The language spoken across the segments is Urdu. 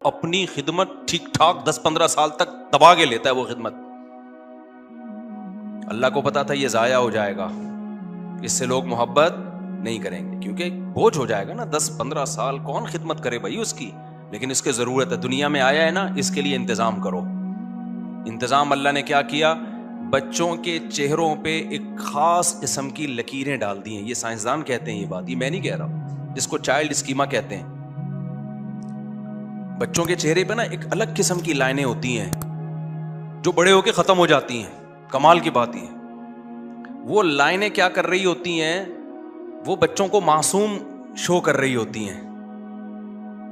اپنی خدمت ٹھیک ٹھاک 10-15 سال تک دبا کے لیتا ہے وہ خدمت. اللہ کو پتا تھا یہ ضائع ہو جائے گا, اس سے لوگ محبت نہیں کریں گے کیونکہ بوجھ ہو جائے گا نا. 10-15 سال کون خدمت کرے بھائی اس کی, لیکن اس کی ضرورت ہے, دنیا میں آیا ہے نا, اس کے لیے انتظام کرو. انتظام اللہ نے کیا کیا, بچوں کے چہروں پہ ایک خاص قسم کی لکیریں ڈال دی ہیں. یہ سائنسدان کہتے ہیں یہ بات, یہ میں نہیں کہہ رہا, جس کو چائلڈ اسکیما کہتے ہیں. بچوں کے چہرے پہ نا ایک الگ قسم کی لائنیں ہوتی ہیں جو بڑے ہو کے ختم ہو جاتی ہیں. کمال کی بات یہ, وہ لائنیں کیا کر رہی ہوتی ہیں, وہ بچوں کو معصوم شو کر رہی ہوتی ہیں.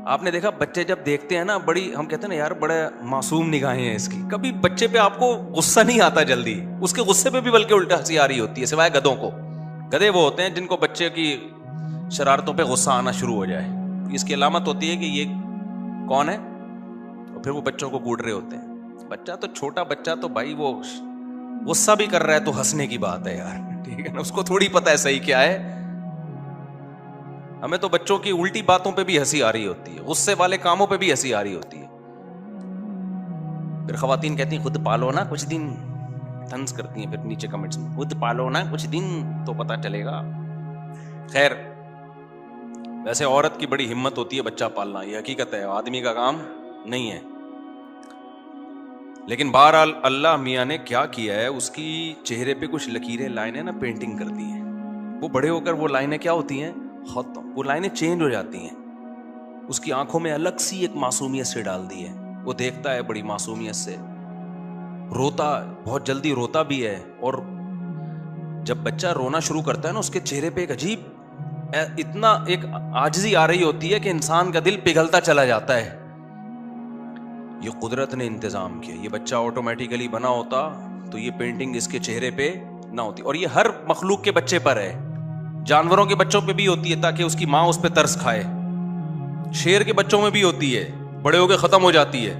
آپ نے دیکھا بچے جب دیکھتے ہیں نا, بڑی ہم کہتے ہیں نا یار بڑے معصوم نگاہیں ہیں اس کی, کبھی بچے پہ آپ کو غصہ نہیں آتا جلدی, اس کے غصے پہ بھی بلکہ الٹا ہنسی آ رہی ہوتی ہے, سوائے گدھوں کو. گدھے وہ ہوتے ہیں جن کو بچے کی شرارتوں پہ غصہ آنا شروع ہو جائے, اس کی علامت ہوتی ہے کہ یہ کون ہے, اور پھر وہ بچوں کو کوٹ رہے ہوتے ہیں. بچہ تو چھوٹا بچہ تو بھائی وہ غصہ بھی کر رہا ہے تو ہنسنے کی بات ہے یار, ٹھیک ہے نا, اس کو تھوڑی پتہ ہے صحیح کیا ہے. ہمیں تو بچوں کی الٹی باتوں پہ بھی ہنسی آ رہی ہوتی ہے, غصے والے کاموں پہ بھی ہنسی آ رہی ہوتی ہے. پھر خواتین کہتی ہیں خود پالو نا کچھ دن, طنز کرتی ہیں پھر نیچے کمنٹس میں, خود پالو نا کچھ دن تو پتہ چلے گا. خیر, ویسے عورت کی بڑی ہمت ہوتی ہے بچہ پالنا, یہ حقیقت ہے, آدمی کا کام نہیں ہے. لیکن بہرحال اللہ میاں نے کیا کیا ہے, اس کی چہرے پہ کچھ لکیریں لائنیں نا پینٹنگ کر دی ہیں. وہ بڑے ہو کر وہ لائنیں کیا ہوتی ہیں, ختم, وہ لائنیں چینج ہو جاتی ہیں. اس کی آنکھوں میں الگ سی ایک معصومیت سے ڈال دی ہے, وہ دیکھتا ہے بڑی معصومیت سے, روتا بہت جلدی روتا بھی ہے. اور جب بچہ رونا شروع کرتا ہے نا, اس کے چہرے پہ ایک عجیب اتنا ایک عاجزی آ رہی ہوتی ہے کہ انسان کا دل پگھلتا چلا جاتا ہے. یہ قدرت نے انتظام کیا, یہ بچہ آٹومیٹیکلی بنا ہوتا تو یہ پینٹنگ اس کے چہرے پہ نہ ہوتی. اور یہ ہر مخلوق کے بچے پر ہے, جانوروں کے بچوں پہ بھی ہوتی ہے تاکہ اس کی ماں اس پہ ترس کھائے, شیر کے بچوں میں بھی ہوتی ہے, بڑے ہو کے ختم ہو جاتی ہے.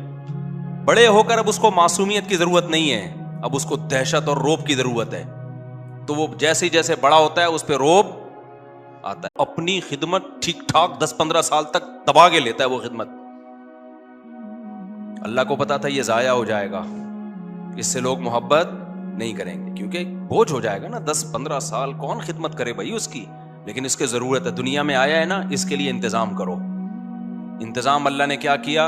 بڑے ہو کر اب اس کو معصومیت کی ضرورت نہیں ہے, اب اس کو دہشت اور رعب کی ضرورت ہے. تو وہ جیسے جیسے بڑا ہوتا ہے اس پہ رعب آتا ہے. اپنی خدمت ٹھیک ٹھاک 10-15 سال تک دبا کے لیتا ہے وہ خدمت. اللہ کو پتا تھا یہ ضائع ہو جائے گا, اس سے لوگ محبت نہیں کریں گے کیونکہ بوجھ ہو جائے گا نا. 10-15 سال کون خدمت کرے بھائی اس کی, لیکن اس کی ضرورت ہے, دنیا میں آیا ہے نا, اس کے لیے انتظام کرو. انتظام اللہ نے کیا کیا,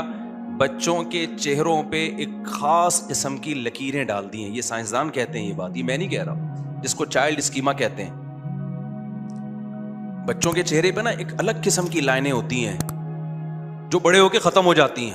بچوں کے چہروں پہ ایک خاص قسم کی لکیریں ڈال دی ہیں. یہ سائنسدان کہتے ہیں یہ بات, یہ میں نہیں کہہ رہا, جس کو چائلڈ اسکیما کہتے ہیں. بچوں کے چہرے پہ نا ایک الگ قسم کی لائنیں ہوتی ہیں جو بڑے ہو کے ختم ہو جاتی ہیں.